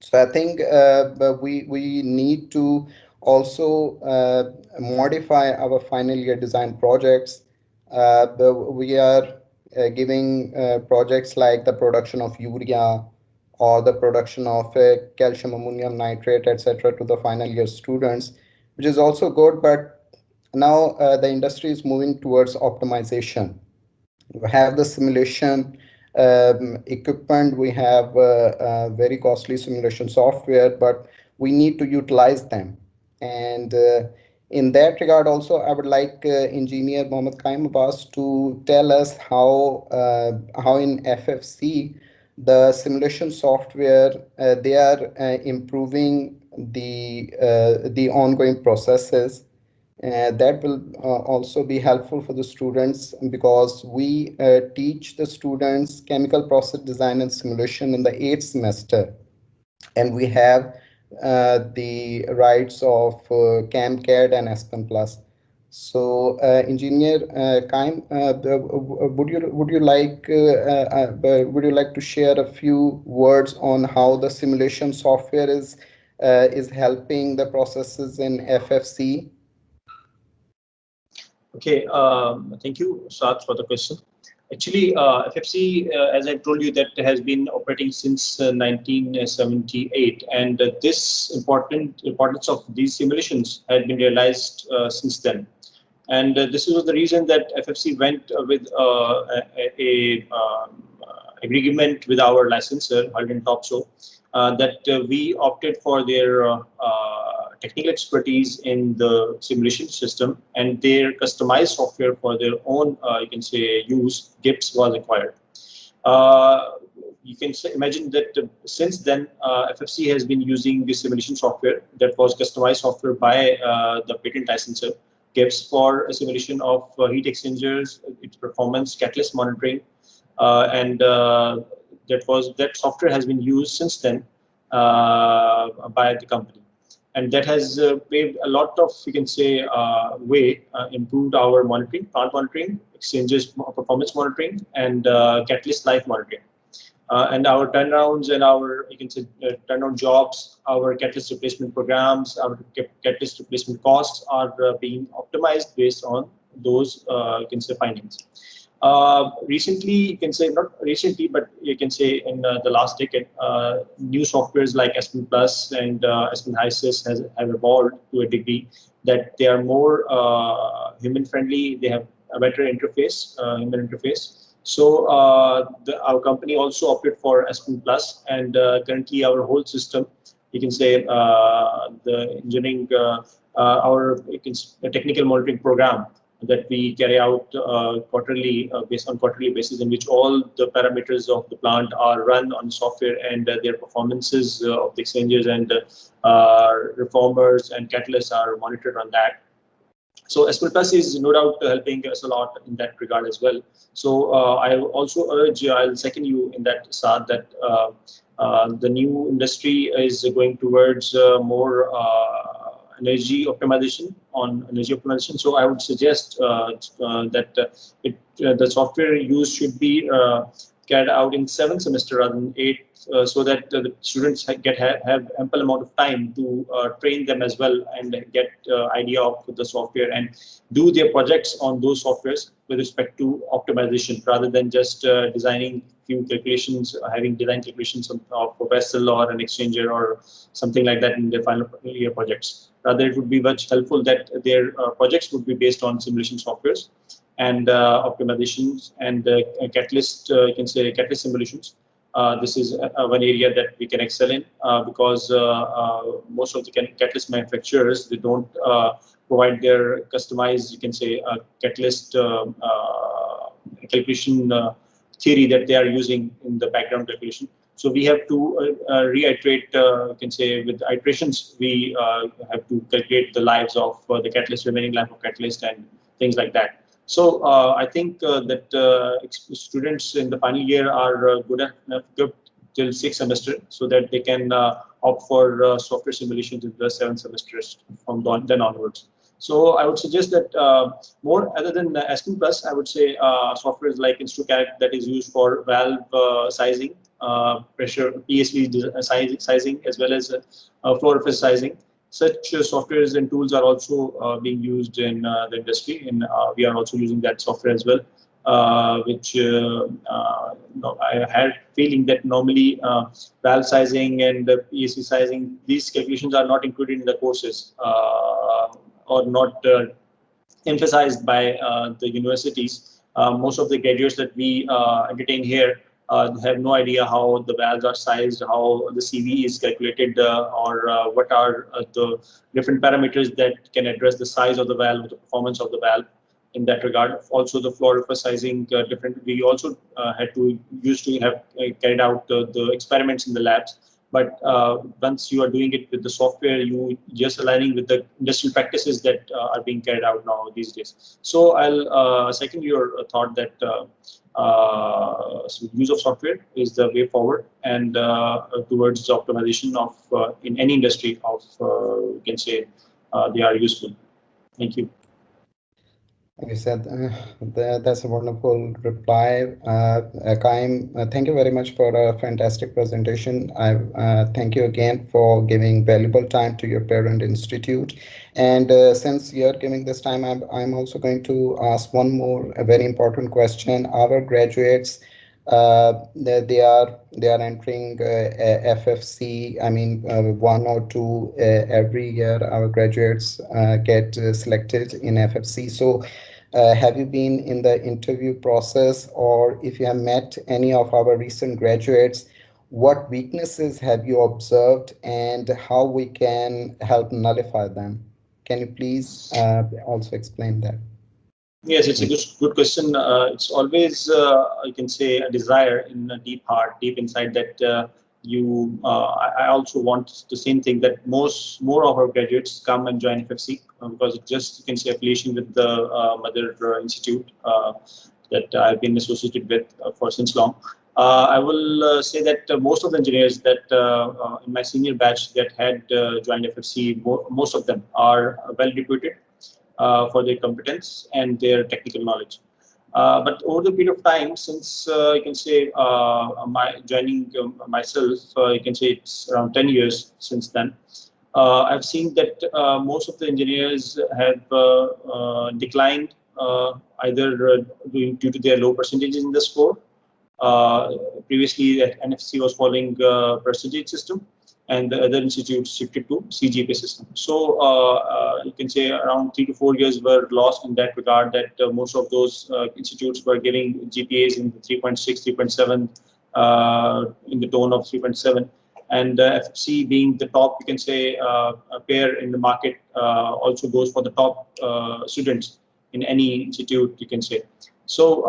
So I think but we need to also modify our final year design projects. We are giving projects like the production of urea or the production of calcium ammonium nitrate, etc., to the final year students, which is also good. But now the industry is moving towards optimization. We have the simulation equipment, we have very costly simulation software, but we need to utilize them. And in that regard also, I would like engineer Mohammed Qaim Abbas to tell us how in FFC the simulation software they are improving the ongoing processes. That will also be helpful for the students because we teach the students chemical process design and simulation in the 8th semester, and we have the rights of CAMCAD and Aspen Plus. So, Engineer Kaim, would you like to share a few words on how the simulation software is helping the processes in FFC? Okay, thank you, Saad, for the question. Actually, FFC, as I told you, that has been operating since 1978, and this importance of these simulations had been realized since then. And this was the reason that FFC went with agreement with our licensor, Halden Topso, that we opted for their technical expertise in the simulation system, and their customized software for their own, you can say, use, GIPS, was acquired. Uh, you can imagine that since then, FFC has been using this simulation software that was customized software by the patent licensor, GIPS, for a simulation of heat exchangers, its performance, catalyst monitoring, and that software has been used since then by the company, and that has paved a lot of, you can say, improved our monitoring, plant monitoring, exchanges performance monitoring, and catalyst life monitoring. And our turnarounds and our, you can say, turnaround jobs, our catalyst replacement programs, our catalyst replacement costs are being optimized based on those, you can say, findings. Recently, you can say, not recently, but you can say in the last decade, new softwares like Aspen Plus and Aspen HYSYS have evolved to a degree that they are more human friendly. They have a better interface, human interface. So our company also opted for Aspen Plus, and currently our whole system, you can say, the engineering, our, you can, the technical monitoring program that we carry out quarterly, based on quarterly basis, in which all the parameters of the plant are run on software, and their performances of the exchanges and reformers and catalysts are monitored on that. So Aspen Plus is no doubt helping us a lot in that regard as well. So I also urge, I'll second you in that, Saad, that the new industry is going towards more energy optimization. So I would suggest that the software use should be carried out in 7th semester rather than 8th, so that the students have ample amount of time to train them as well and get idea of the software and do their projects on those softwares with respect to optimization, rather than just designing few calculations, having design calculations of a vessel or an exchanger or something like that in their final year projects. Rather, it would be much helpful that their projects would be based on simulation softwares and optimizations and catalyst, you can say, catalyst simulations. This is one area that we can excel in because most of the catalyst manufacturers, they don't provide their customized, you can say, catalyst calculation theory that they are using in the background calculation. So we have to reiterate, you can say, with iterations, we have to calculate the lives of the catalyst, remaining life of catalyst, and things like that. So I think that students in the final year are good till 6th semester, so that they can opt for software simulations in the 7th semesters from then onwards. So I would suggest that more other than Aspen Plus, I would say softwares like InstruCAD that is used for valve sizing, pressure PSV sizing, as well as flow surface sizing. Such softwares and tools are also being used in the industry, and we are also using that software as well. Which no, I had feeling that normally valve sizing and PSV sizing, these calculations are not included in the courses or not emphasized by the universities. Most of the graduates that we entertain here have no idea how the valves are sized, how the CV is calculated, or what are the different parameters that can address the size of the valve, the performance of the valve in that regard. Also, the floor sizing different. We also had to used to have carried out the experiments in the labs. But once you are doing it with the software, you just aligning with the industrial practices that are being carried out now these days. So I'll second your thought that so use of software is the way forward, and towards the optimization of in any industry of you can say they are useful. Thank you. You said that's a wonderful reply, Qaim. Thank you very much for a fantastic presentation. I thank you again for giving valuable time to your parent institute. And since you're giving this time, I'm also going to ask one more a very important question. Our graduates, they are entering FFC. I mean, one or two every year. Our graduates get selected in FFC. So have you been in the interview process, or if you have met any of our recent graduates, what weaknesses have you observed and how we can help nullify them? Can you please also explain that? Yes, it's a Thank good question. It's always, I can say, a desire in a deep heart, deep inside that I also want the same thing that more of our graduates come and join FFC because it just you can say affiliation with the mother institute that I've been associated with for since long. I will say that most of the engineers that in my senior batch that had joined FFC, most of them are well reputed for their competence and their technical knowledge. But over the period of time, since you can say my joining myself, you can say it's around 10 years since then. I've seen that most of the engineers have declined either due to their low percentages in the score. Previously, NFC was following percentage system, and the other institutes shifted to CGPA system. So you can say around 3 to 4 years were lost in that regard. That most of those institutes were giving GPAs in 3.6, 3.7, in the tone of 3.7, and FFC being the top, you can say, pair in the market, also goes for the top students in any institute, you can say. So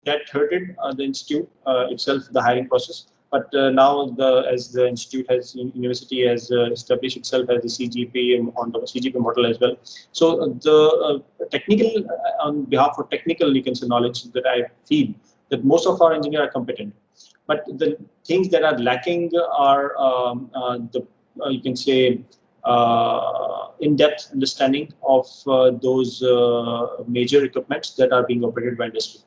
that hurted the institute itself, the hiring process. But now, as the institute has, university has established itself as the CGP on the CGP model as well. So the technical, on behalf of technical, you can say knowledge that I feel that most of our engineers are competent, but the things that are lacking are the you can say in-depth understanding of those major equipments that are being operated by industry.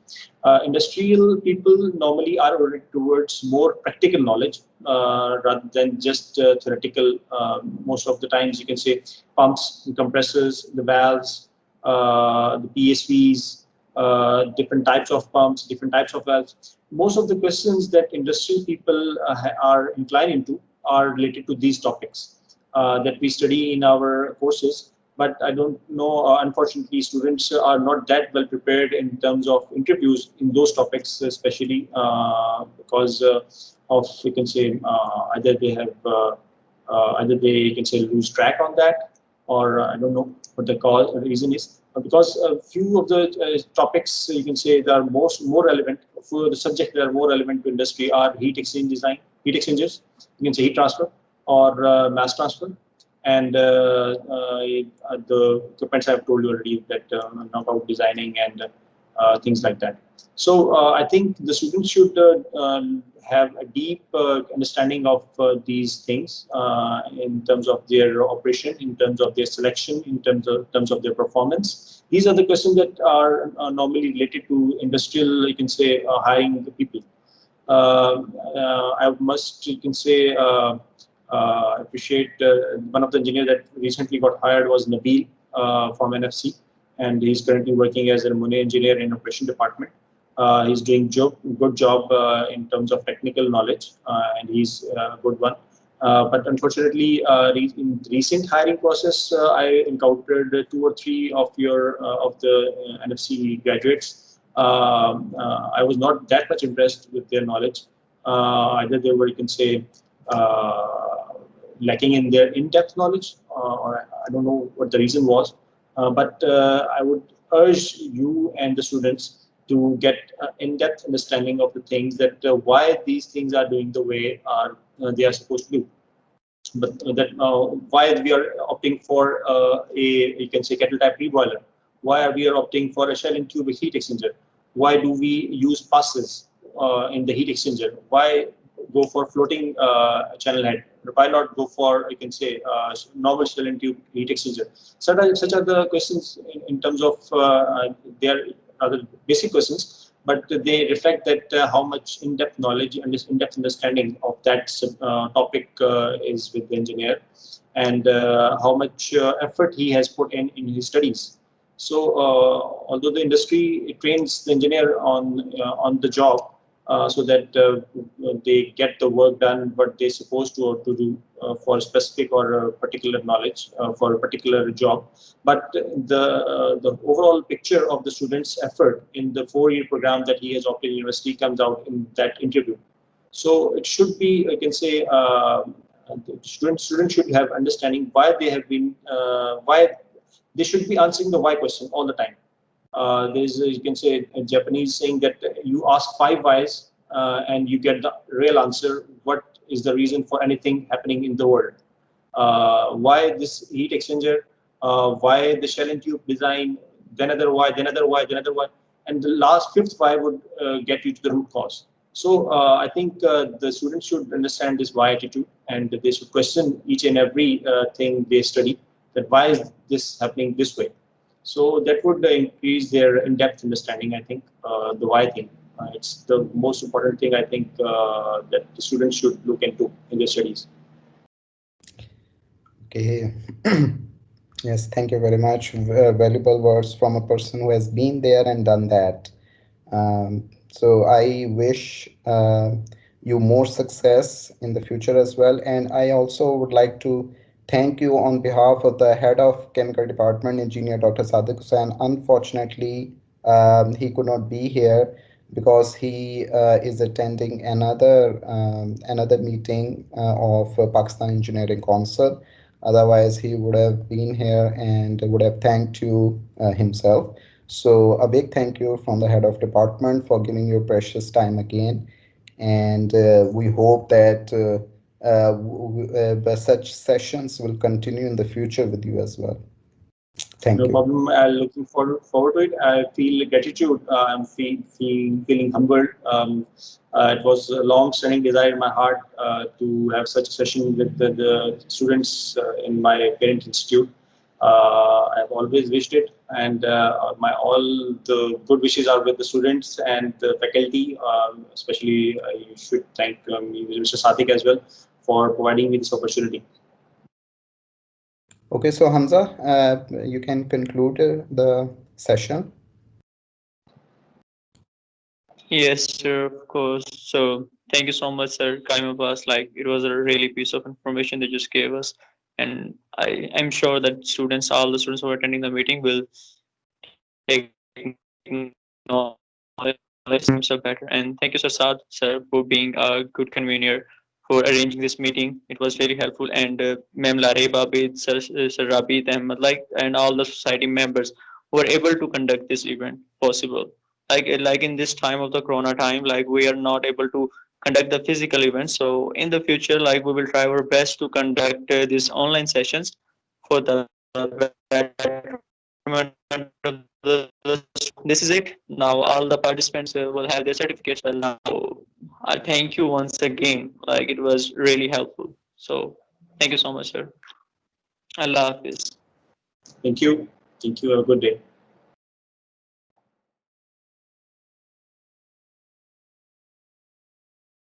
Industrial people normally are oriented towards more practical knowledge rather than just theoretical. Most of the times, you can say pumps, the compressors, the valves, the PSVs, different types of pumps, different types of valves. Most of the questions that industrial people are inclined into are related to these topics that we study in our courses. But I don't know, unfortunately, students are not that well prepared in terms of interviews in those topics, especially because of, you can say, either they have, either they you can say lose track on that, or I don't know what the cause reason is. Because a few of the topics you can say that are more relevant for the subject that are more relevant to industry are heat exchange design, heat exchangers, you can say heat transfer or mass transfer, and the equipments I've told you already that about designing and things like that. So I think the students should have a deep understanding of these things in terms of their operation, in terms of their selection, in terms of their performance. These are the questions that are normally related to industrial, you can say, hiring the people. I must, you can say, appreciate one of the engineers that recently got hired was Nabil from NFC, and he's currently working as an ammonia engineer in operation department. He's doing good job in terms of technical knowledge, and he's a good one. But unfortunately, in recent hiring process, I encountered two or three of the NFC graduates. I was not that much impressed with their knowledge. Either they were, you can say, lacking in their in-depth knowledge, or I don't know what the reason was. But I would urge you and the students to get in-depth understanding of the things that why these things are doing the way they are supposed to do. But that why we are opting for you can say kettle type reboiler, why are we are opting for a shell and tube heat exchanger, why do we use passes in the heat exchanger, why go for floating channel head, why not go for, you can say, normal shell and tube heat exchanger. Such are the questions in terms of they are rather basic questions, but they reflect that how much in-depth knowledge and in-depth understanding of that topic is with the engineer, and how much effort he has put in his studies. So, although the industry trains the engineer on the job, so that they get the work done what they're supposed to do for a specific or a particular knowledge for a particular job, but the overall picture of the student's effort in the 4-year program that he has opted in university comes out in that interview. So it should be, I can say, the students should have understanding why they have been, why they should be answering the why question all the time. There's, you can say, a Japanese saying that you ask 5 whys and you get the real answer. What is the reason for anything happening in the world? Why this heat exchanger? Why the shell and tube design? Then another why, then another why, then another why, and the last fifth why would get you to the root cause. So I think the students should understand this why attitude, and they should question each and every thing they study. That why is this happening this way? So that would increase their in-depth understanding. I think the why thing. It's the most important thing I think that the students should look into in their studies. Okay. Yes, thank you very much. Valuable words from a person who has been there and done that. So I wish you more success in the future as well. And I also would like to thank you on behalf of the head of chemical department, engineer Dr. Sadiq Hussain. Unfortunately, he could not be here because he is attending another meeting of Pakistan Engineering Council. Otherwise, he would have been here and would have thanked you himself. So a big thank you from the head of department for giving your precious time again, and we hope that such sessions will continue in the future with you as well. Thank No you. problem. I'm looking forward to it. I feel gratitude. I'm feeling humbled. It was a long-standing desire in my heart to have such a session with the students in my parent institute. I've always wished it, and my all the good wishes are with the students and the faculty. Especially, I should thank Mr. Sadik as well for providing me this opportunity. Okay, so Hamza, you can conclude the session. Yes, sir, of course. So thank you so much, sir. Qaim Abbas. Like it was a really piece of information they just gave us. And I'm sure that students, all the students who are attending the meeting will take knowledge better. And thank you, Sir Saad, sir, for being a good convener, for arranging this meeting. It was really helpful. And Ma'am Lareba, Bid, Sir Rabit Ahmed, like, and all the society members who were able to conduct this event possible. Like in this time of the Corona time, like we are not able to conduct the physical events. So in the future, like we will try our best to conduct these online sessions for the better of our students. recommended this is it. Now all the participants will have their certificates. Well, now I thank you once again. Like it was really helpful. So thank you so much, sir. Allah Hafiz. Thank you. Thank you. Have a good day.